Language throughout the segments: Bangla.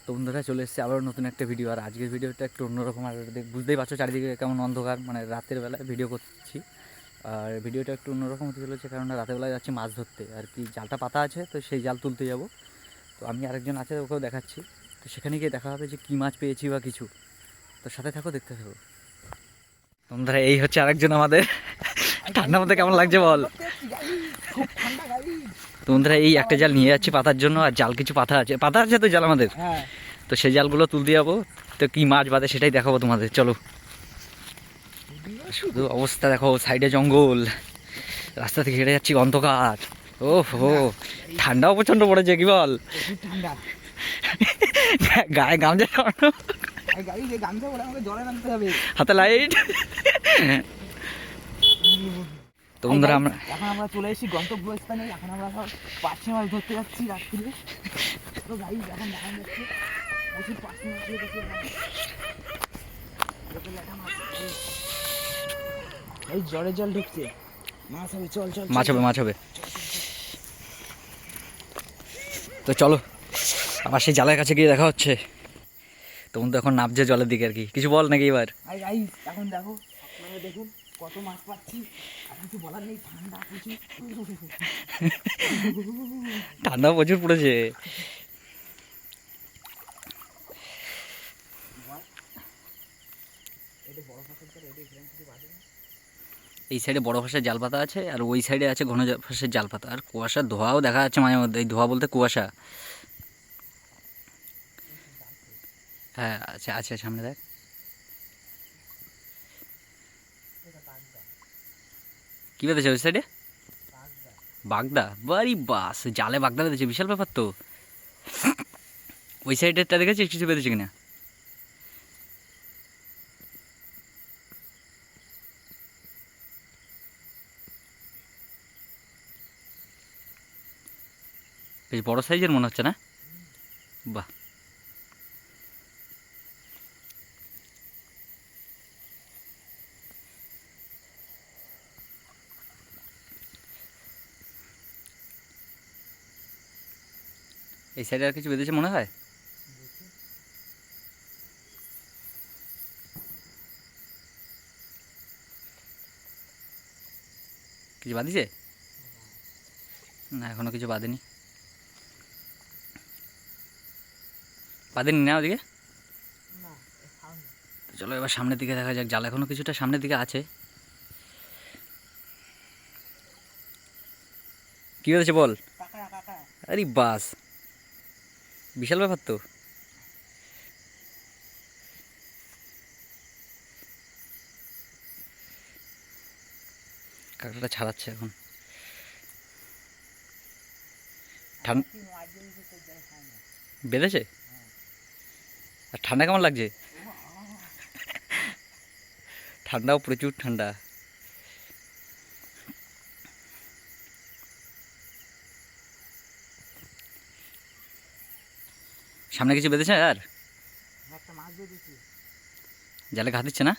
তো বন্ধুরা চলে এসেছে আবার নতুন একটা ভিডিও। আর আজকের ভিডিওটা একটু অন্যরকম। আর বুঝতেই পারছো চারিদিকে কেমন অন্ধকার, মানে রাতের বেলায় ভিডিও করছি। আর ভিডিওটা একটু অন্যরকম হতে চলেছে, কারণ রাতের বেলায় যাচ্ছি মাছ ধরতে। আর কি জালটা পাতা আছে, তো সেই জাল তুলতে যাব। তো আমি আরেকজন আছে, ওকেও দেখাচ্ছি। তো সেখানে গিয়ে দেখা হবে যে কী মাছ পেয়েছি বা কিছু। তো সাথে থাকো, দেখতে থাকো। বন্ধুরা এই হচ্ছে আরেকজন আমাদের। ঠান্ডার মধ্যে কেমন লাগছে বল? তো বন্ধুরা এই একটা জাল নিয়ে যাচ্ছি পাতার জন্য, আর জাল কিছু পাতা আছে তো জাল আমাদের। তো সেই জালগুলো তুলতে যাবো। তো কি মাছ বাদে সেটাই দেখাবো তোমাদের, চলো। শুধু অবস্থা দেখো, সাইডে জঙ্গল, রাস্তা থেকে হেঁটে যাচ্ছি, অন্ধকার। ও হো, ঠান্ডাও প্রচন্ড পড়েছে, কি বল? গায়ে গামছা জড়ানো, হাতে লাইট। তো বন্ধুরা এখন আমরা চলে এসেছি গন্তব্যস্থানে। এখন আমরা সব পার্শে মাছ ধরতে যাচ্ছি রাত্রিরে। তো গাড়ি এখন দেখানো যাচ্ছে প্রচুর পার্শে মাছ ধরতে। এই জলে জল ঢুকছে, মাছ হবে। চল চল, মাছ হবে। তো চলো, আবার সেই জালের কাছে গিয়ে দেখা হচ্ছে। তখন তো এখন নামছে জলের দিকে, আর কি কিছু বল নাকি এবার? এখন দেখো, আপনারা দেখুন কত মাছ পাচ্ছি। আর কিছু বলার নেই, ঠান্ডা প্রচুর। ঠান্ডা প্রচুর পড়েছে। এই সাইডে বড় ফাঁসের জাল পাতা আছে, আর ওই সাইডে আছে ঘন ফাঁসের জাল পাতা। আর কুয়াশার ধোঁয়াও দেখা যাচ্ছে মাঝে মধ্যে। এই ধোঁয়া বলতে কুয়াশা। হ্যাঁ আছে আছে, সামনে দেখ। কি বেঁধেছে ওই সাইডে? বাগদা? বাড়ি বাস, জালে বাগদা বেঁধেছে, বিশাল ব্যাপার তো। ওই সাইডেরটা দেখেছিস কিছু বেঁধেছে কিনা? বেশ বড় সাইজের মনে হচ্ছে না? বাহ। এই সাইডে আর কিছু বেঁধেছে মনে হয়। কিছু বাঁধিছে না? এখনো কিছু বাঁধেনি না ওদিকে। তো চলো এবার সামনের দিকে দেখা যাক, জাল এখনো কিছুটা সামনের দিকে আছে। কি হয়েছে বল? আরে বাস, বিশাল ব্যাপার তো। কাঁকড়াটা ছাড়াচ্ছে এখন। বেঁধেছে? আর ঠান্ডা কেমন লাগছে? ঠান্ডাও প্রচুর ঠান্ডা। সামনে কিছু বেঁধেছে আর? জালে ঘা দিচ্ছে না?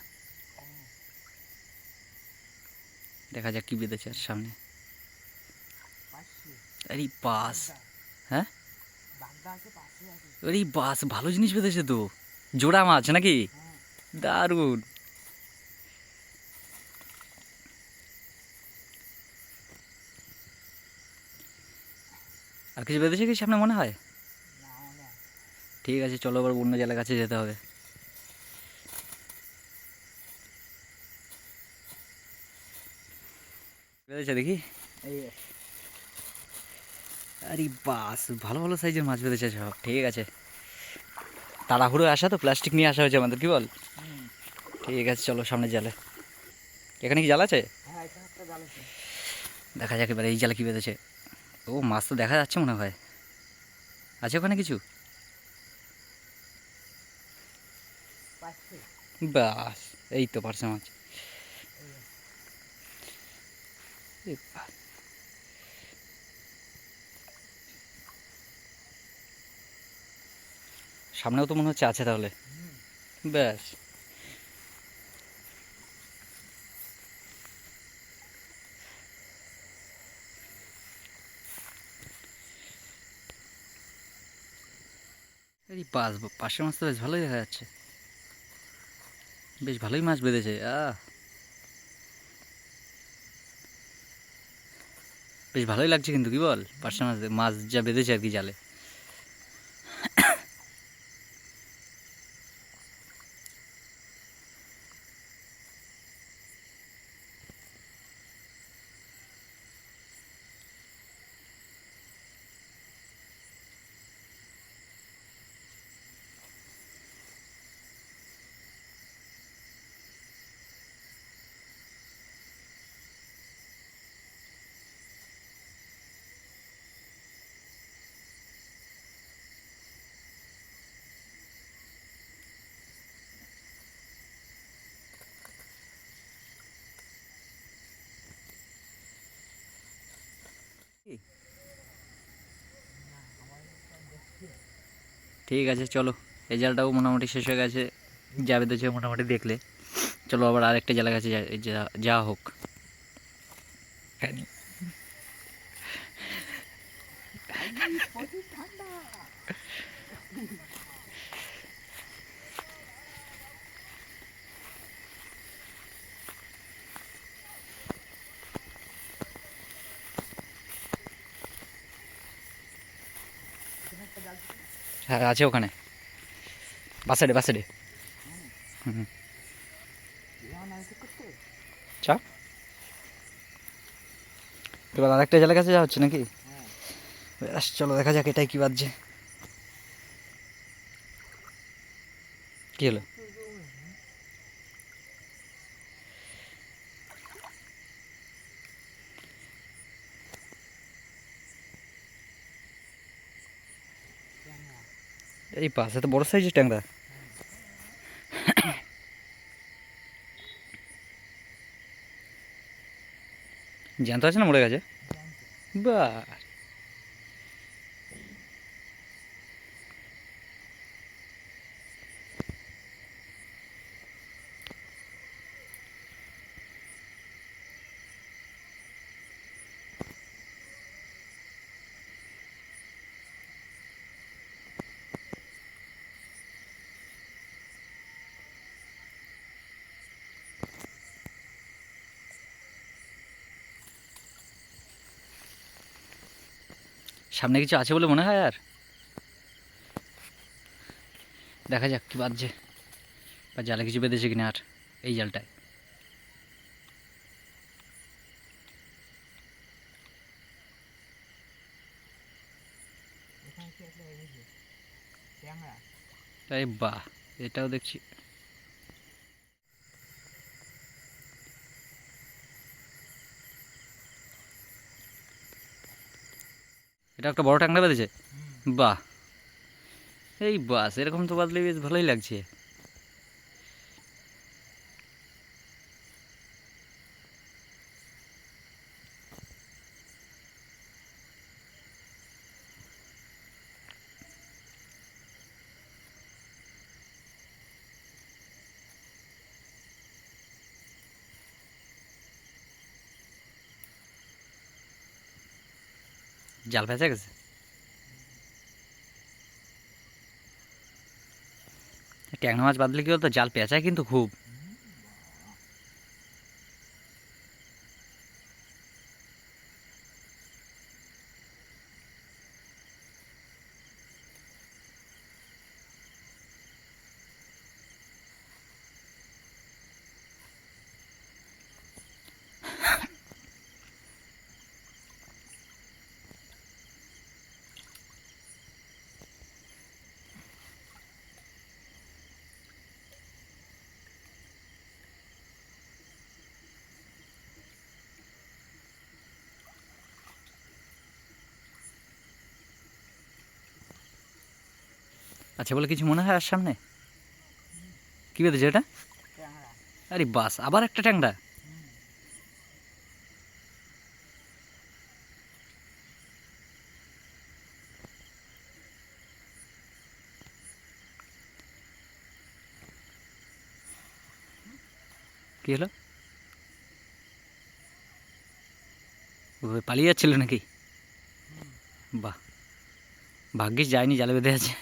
দেখা যাক কি বেঁধেছে আর সামনে। আরে বাস, হ্যাঁ আরে বাস, ভালো জিনিস বেঁধেছে তো। জোড়া মাছ নাকি? দারুণ। আর কিছু বেঁধেছে কি সামনে মনে হয়? ঠিক আছে, চলো এবার অন্য জালের কাছে যেতে হবে। বেঁধেছে দেখি। আরে বাস, ভালো ভালো সাইজের মাছ বেঁধেছে সব। ঠিক আছে, তাড়াহুড়ো আসা তো, প্লাস্টিক নিয়ে আসা হয়েছে আমাদের, কি বল? ঠিক আছে চলো সামনে জালে। এখানে কি জাল আছে? দেখা যাক এবার এই জালে কি বেঁধেছে। ও মাছ তো দেখা যাচ্ছে মনে হয়। আছে ওখানে কিছু? বাস, এই তো পারছে মাছ। সামনেও তো মনে হচ্ছে আছে তাহলে। ব্যাস, এই পাশের মাছ তো বেশ ভালোই দেখা যাচ্ছে, বেশ ভালোই মাছ বেঁধেছে। বেশ ভালোই লাগছে কিন্তু, কি বল, পার্শে মাছ মাছ যা বেঁধেছে আর কি জালে। ঠিক আছে চলো, এই জালটাও মোটামুটি শেষ হয়ে গেছে, যা বেঁধেছে মোটামুটি দেখলে। চলো আবার আরেকটা জালের কাছে যা হোক। প্রচুর ঠান্ডা। হ্যাঁ আছে ওখানে, বাসাডে। হুম, চা এবার আরেকটা জালের কাছে যাওয়া হচ্ছে নাকি? ব্যাস চলো দেখা যাক এটাই কি বাজছে। কি হলো? এই পাশে তো বড় সাইজের ট্যাংরা। জ্যান্ত আছে না মরে গেছে? বা সামনে কিছু আছে বলে মনে হয়, আর দেখা যাক কি বাজছে, বা জালে কিছু বেঁধেছে কিনা আর এই জালটায়। এই বাহ, এটাও দেখছি। এটা একটা বড় ট্যাংরা বেঁধেছে। বাহ, এই বাস এরকম তো বাদলে বেশ ভালোই লাগছে। জাল ফেঁসে গেছে। ট্যাংরা মাছ বাদলে কি বলতো, জাল পেঁচায় কিন্তু খুব। আচ্ছা বলে কিছু মনে হয় আর সামনে কি বেঁধেছে এটা? আরে বাস, আবার একটা ট্যাংরা। কি হলো? ও পালিয়ে যাচ্ছিল নাকি? বাহ, ভাগ্যিস যায়নি, জালে বেঁধে আছে।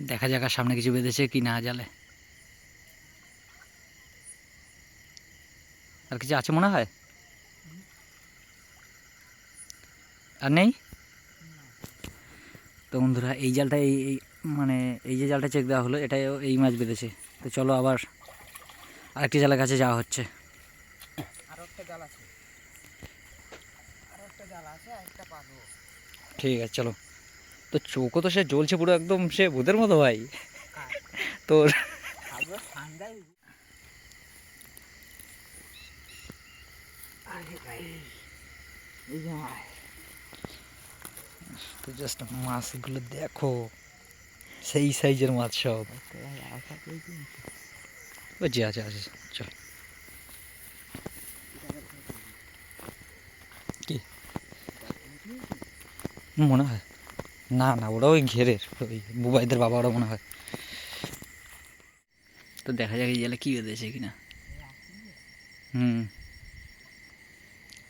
দেখা যাক আর সামনে কিছু বেঁধেছে কি না জালে। আর কিছু আছে মনে হয়? আর নেই? তো বন্ধুরা এই জালটা মানে এই যে জালটা চেক দেওয়া হলো এটাই এই মাছ বেঁধেছে। তো চলো আবার আরেকটি জালের কাছে যাওয়া হচ্ছে। আরো একটা জাল আছে, আর একটা পাবো। ঠিক আছে চলো। তো চোখও তো সে জ্বলছে পুরো একদম সে ভূতের মতো ভাই তোর। আগে ঠান্ডায় আরে ভাই এই যে ভাই তো জাস্ট মাছগুলো দেখো, সেই সাইজের মাছ সব। ওই যে আছে আছে, চল। কি মনে হয়? না না, ওরা ওই ঘেরের ওই বুবাইদের বাবা, ওরা মনে হয়। তো দেখা যাক এই জালে কী বেঁধেছে কিনা।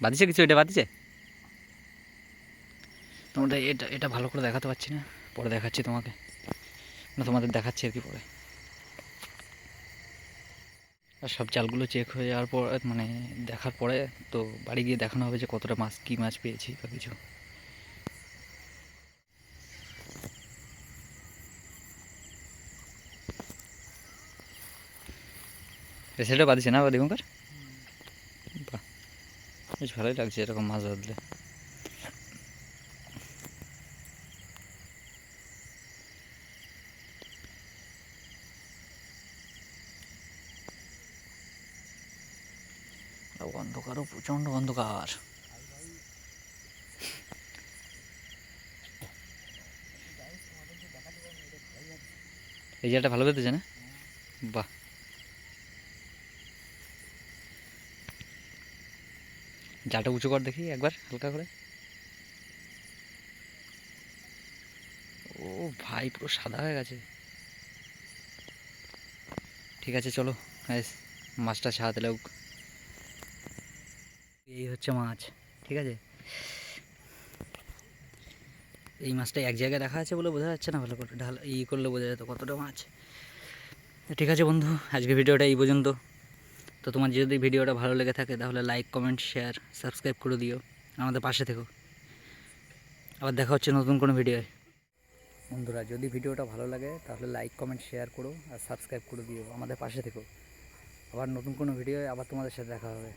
বাদিছে কিছু, এটা বাদিছে। তোমাদের এটা এটা ভালো করে দেখাতে পারছি না, পরে দেখাচ্ছি তোমাকে, না তোমাদের দেখাচ্ছি আর কি পরে। আর সব জালগুলো চেক হয়ে যাওয়ার পর মানে দেখার পরে তো বাড়ি গিয়ে দেখানো হবে যে কতটা মাছ, কী মাছ পেয়েছি বা কিছু। সেটা বাদিছে না দীপঙ্কর? বাহ, বেশ ভালোই লাগছে এরকম মাছ ধরলে। অন্ধকারও প্রচণ্ড অন্ধকার। এই জায়গাটা ভালো বেঁধেছে না? বাহ, জালটা উঁচু কর দেখি একবার হালকা করে। ও ভাই পুরো সাদা হয়ে গেছে। ঠিক আছে চলো গাইস, মাছটা ছাড়াতে লাগ। এই হচ্ছে মাছ, ঠিক আছে। এই মাছটা এক জায়গায় দেখা আছে বলে বোঝা যাচ্ছে না, ভালো করে ঢাল করলে বোঝা যেত কতটা মাছ। ঠিক আছে বন্ধু, আজকে ভিডিওটা এই পর্যন্ত। তো তোমার যদি ভিডিওটা ভালো লেগে থাকে তাহলে লাইক, কমেন্ট, শেয়ার, সাবস্ক্রাইব করে দিও, আমাদের পাশে থেকো। আবার দেখা হচ্ছে নতুন কোনো ভিডিওয়। বন্ধুরা যদি ভিডিওটা ভালো লাগে তাহলে লাইক, কমেন্ট, শেয়ার করো আর সাবস্ক্রাইব করে দিও, আমাদের পাশে থেকো। আবার নতুন কোনো ভিডিওয় আবার তোমাদের সাথে দেখা হবে।